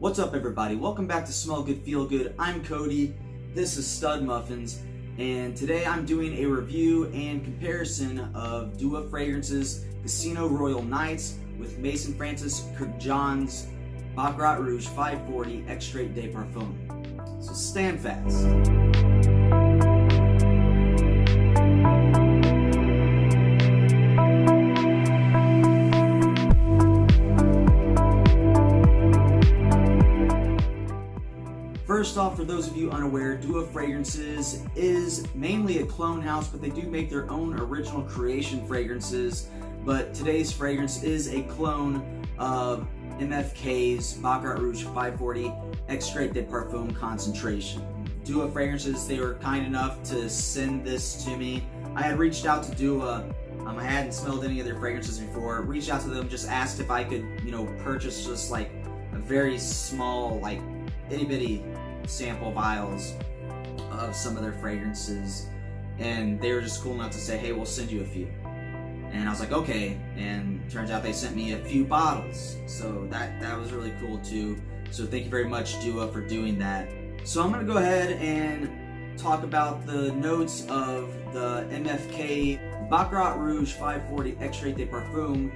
What's up, everybody? Welcome back to Smell Good, Feel Good. I'm Cody. This is Stud Muffins, and today I'm doing a review and comparison of Dua Fragrances Casino Royale Nights with Mason Francis Kurkdjian's Baccarat Rouge 540 Extrait de Parfum. So stand fast. First off, for those of you unaware, Dua Fragrances is mainly a clone house, but they do make their own original creation fragrances. But today's fragrance is a clone of MFK's Baccarat Rouge 540 Extrait de Parfum concentration. Dua Fragrances, they were kind enough to send this to me. I had reached out to Dua. I hadn't smelled any of their fragrances before. Reached out to them, just asked if I could, purchase just like a very small, like itty bitty sample vials of some of their fragrances, and they were just cool enough to say, hey, we'll send you a few. And I was like, okay, and turns out they sent me a few bottles, so that was really cool too. So thank you very much, Dua, for doing that. So I'm gonna go ahead and talk about the notes of the MFK Baccarat Rouge 540 Extrait de Parfum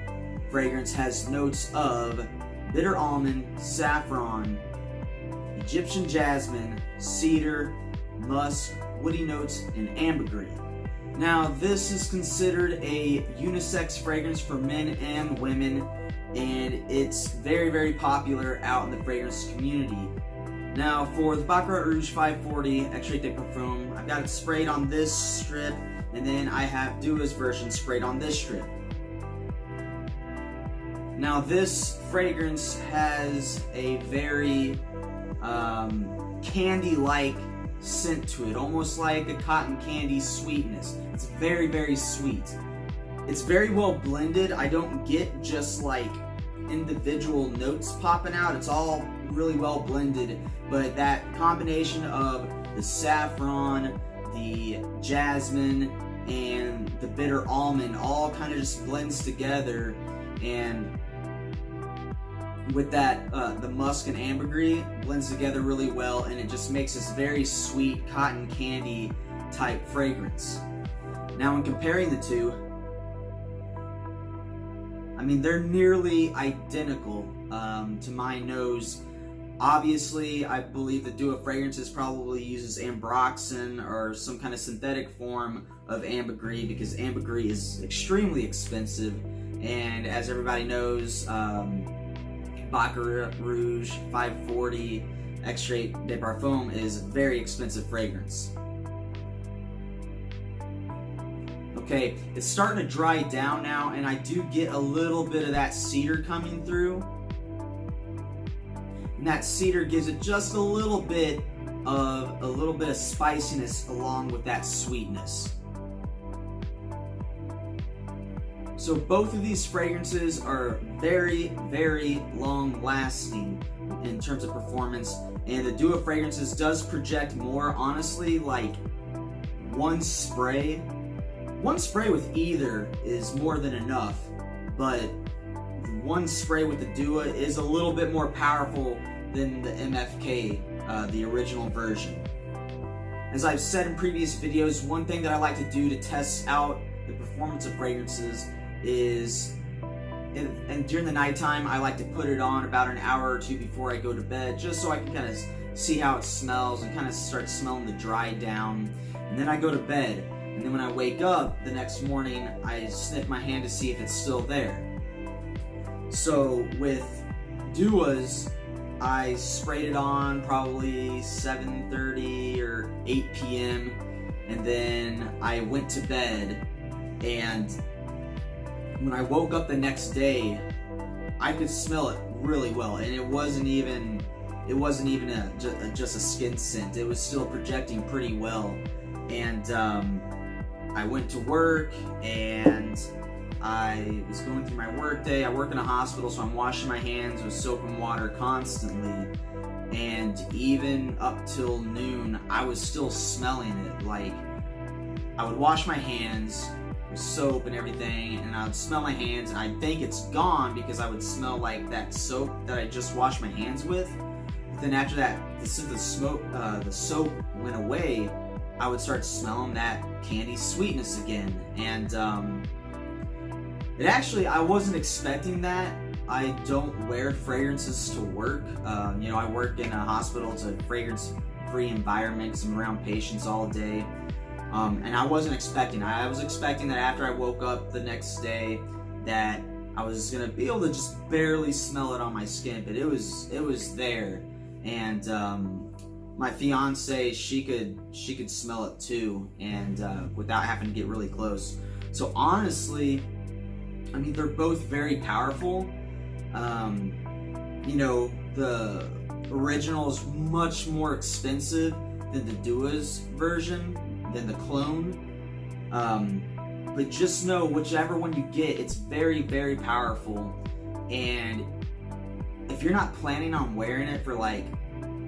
fragrance. Has notes of bitter almond, saffron, Egyptian jasmine, cedar, musk, woody notes, and ambergris. Now, this is considered a unisex fragrance for men and women, and it's very, very popular out in the fragrance community. Now, for the Baccarat Rouge 540 Extrait de Parfum, I've got it sprayed on this strip, and then I have Dua's version sprayed on this strip. Now, this fragrance has a very candy-like scent to it, almost like a cotton candy sweetness. It's very, very sweet. It's very well blended. I don't get just like individual notes popping out. It's all really well blended, but that combination of the saffron, the jasmine, and the bitter almond all kind of just blends together, and with that, the musk and ambergris blends together really well, and it just makes this very sweet cotton candy type fragrance. Now, when comparing the two, I mean, they're nearly identical to my nose. Obviously, I believe that Dua Fragrances probably uses ambroxan or some kind of synthetic form of ambergris, because ambergris is extremely expensive, and as everybody knows, Baccarat Rouge 540 Extrait de Parfum is a very expensive fragrance. Okay, it's starting to dry down now, and I do get a little bit of that cedar coming through. And that cedar gives it just a little bit of spiciness along with that sweetness. So both of these fragrances are very, very long lasting in terms of performance, and the Dua Fragrances does project more, honestly, like one spray with either is more than enough, but one spray with the Dua is a little bit more powerful than the MFK, the original version. As I've said in previous videos, one thing that I like to do to test out the performance of fragrances is, and during the nighttime, I like to put it on about an hour or two before I go to bed, just so I can kind of see how it smells and kind of start smelling the dry down. And then I go to bed, and then when I wake up the next morning, I sniff my hand to see if it's still there. So with Dua's, I sprayed it on probably 7:30 or 8 p.m. and then I went to bed, and when I woke up the next day, I could smell it really well, and it wasn't even just a skin scent. It was still projecting pretty well. And I went to work, and I was going through my work day. I work in a hospital, so I'm washing my hands with soap and water constantly, and even up till noon, I was still smelling it. Like, I would wash my hands, with soap and everything, and I would smell my hands, and I'd think it's gone because I would smell like that soap that I just washed my hands with. But then after that, since the soap went away, I would start smelling that candy sweetness again. And it actually, I wasn't expecting that. I don't wear fragrances to work. You know, I work in a hospital. It's a fragrance-free environment because I'm around patients all day. And I wasn't expecting. I was expecting that after I woke up the next day that I was gonna be able to just barely smell it on my skin, but it was there. And my fiance, she could smell it too, and without having to get really close. So honestly, I mean, they're both very powerful. You know, the original is much more expensive than the Dua's version, than the clone. But just know, whichever one you get, it's very, very powerful. And if you're not planning on wearing it for like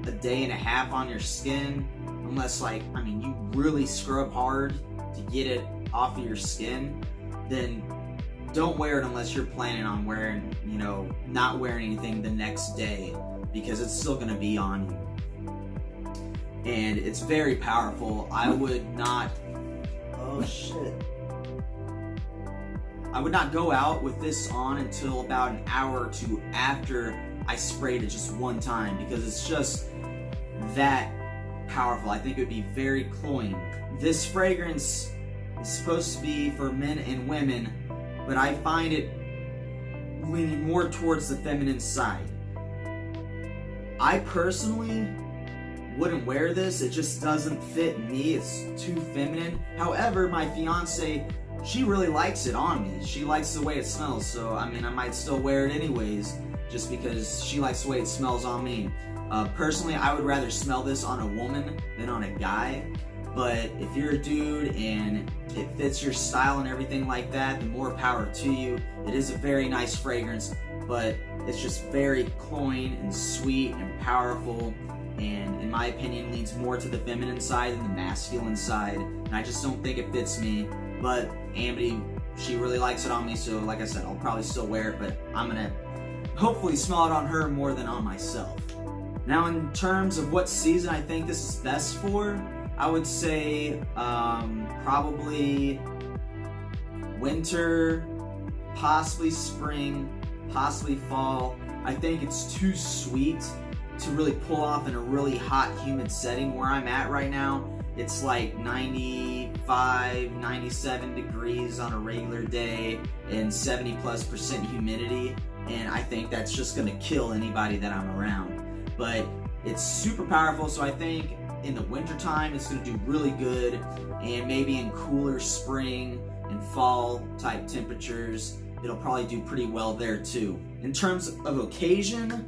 a day and a half on your skin, unless like, I mean, you really scrub hard to get it off of your skin, then don't wear it unless you're planning on wearing, you know, not wearing anything the next day, because it's still gonna be on you. And it's very powerful. I would not, oh shit. I would not go out with this on until about an hour or two after I sprayed it just one time, because it's just that powerful. I think it would be very cloying. This fragrance is supposed to be for men and women, but I find it leaning more towards the feminine side. I personally wouldn't wear this. It just doesn't fit me. It's too feminine. However, my fiance, she really likes it on me. She likes the way it smells, so I mean, I might still wear it anyways, just because she likes the way it smells on me. Personally, I would rather smell this on a woman than on a guy, but if you're a dude and it fits your style and everything like that, the more power to you. It is a very nice fragrance, but it's just very cloying and sweet and powerful, and in my opinion leans more to the feminine side than the masculine side, and I just don't think it fits me. But Amity, she really likes it on me, so like I said, I'll probably still wear it, but I'm gonna hopefully smell it on her more than on myself. Now, in terms of what season I think this is best for, I would say probably winter, possibly spring, possibly fall. I think it's too sweet to really pull off in a really hot, humid setting. Where I'm at right now, it's like 95, 97 degrees on a regular day and 70+% humidity, and I think that's just gonna kill anybody that I'm around. But it's super powerful, so I think in the wintertime it's gonna do really good, and maybe in cooler spring and fall type temperatures, it'll probably do pretty well there too. In terms of occasion,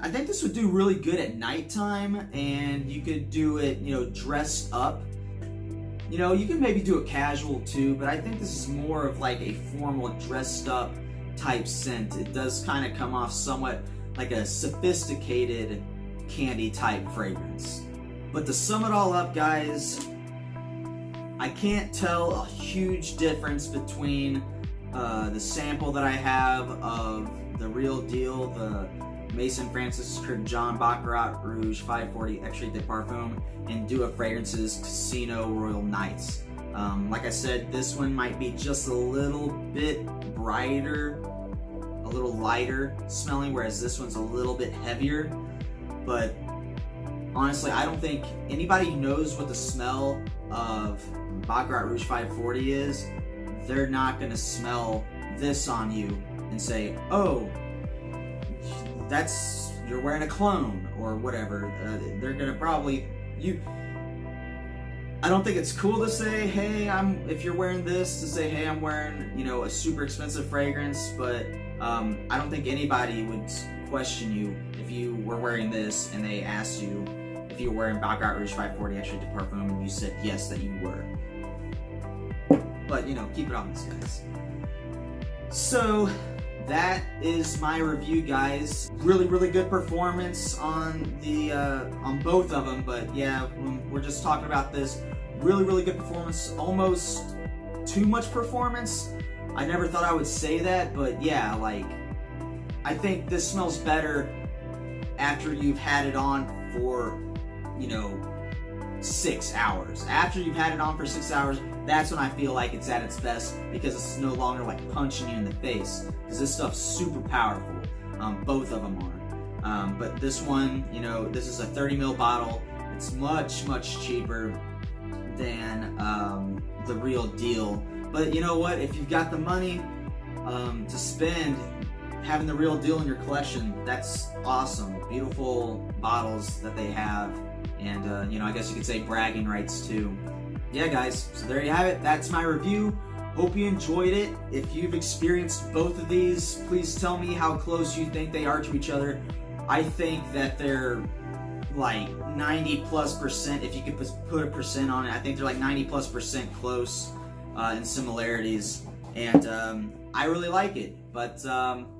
I think this would do really good at nighttime, and you could do it, you know, dressed up. You know, you can maybe do it casual too, but I think this is more of like a formal dressed up type scent. It does kind of come off somewhat like a sophisticated candy type fragrance. But to sum it all up, guys, I can't tell a huge difference between the sample that I have of the real deal, the Mason Francis Kirk John Baccarat Rouge 540 Extrait de Parfum, and Dua Fragrances Casino Royale Nights. Like I said, this one might be just a little bit brighter, a little lighter smelling, whereas this one's a little bit heavier. But honestly, I don't think anybody who knows what the smell of Baccarat Rouge 540 is, they're not gonna smell this on you and say, oh, you're wearing a clone or whatever. They're gonna probably, I don't think it's cool to say, hey, if you're wearing this, to say, hey, I'm wearing, you know, a super expensive fragrance, but I don't think anybody would question you if you were wearing this and they asked you if you were wearing Baccarat Rouge 540 Extrait de Parfum and you said yes that you were. But, you know, keep it honest, guys. So that is my review, guys. Really, really good performance on the on both of them. But yeah, when we're just talking about this really, really good performance, almost too much performance. I never thought I would say that, but yeah, like, I think this smells better after you've had it on for, 6 hours. After you've had it on for 6 hours, that's when I feel like it's at its best, because it's no longer like punching you in the face, because this stuff's super powerful. Both of them are. But this one, this is a 30 ml bottle. It's much, much cheaper than the real deal. But you know what? If you've got the money to spend, having the real deal in your collection, that's awesome. Beautiful bottles that they have. And, I guess you could say bragging rights too. Yeah, guys, so there you have it. That's my review. Hope you enjoyed it. If you've experienced both of these, please tell me how close you think they are to each other. I think that they're like 90+%. If you could put a percent on it, I think they're like 90+% close in similarities. And I really like it. But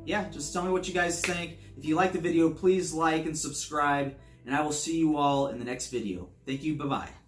yeah, just tell me what you guys think. If you like the video, please like and subscribe. And I will see you all in the next video. Thank you. Bye-bye.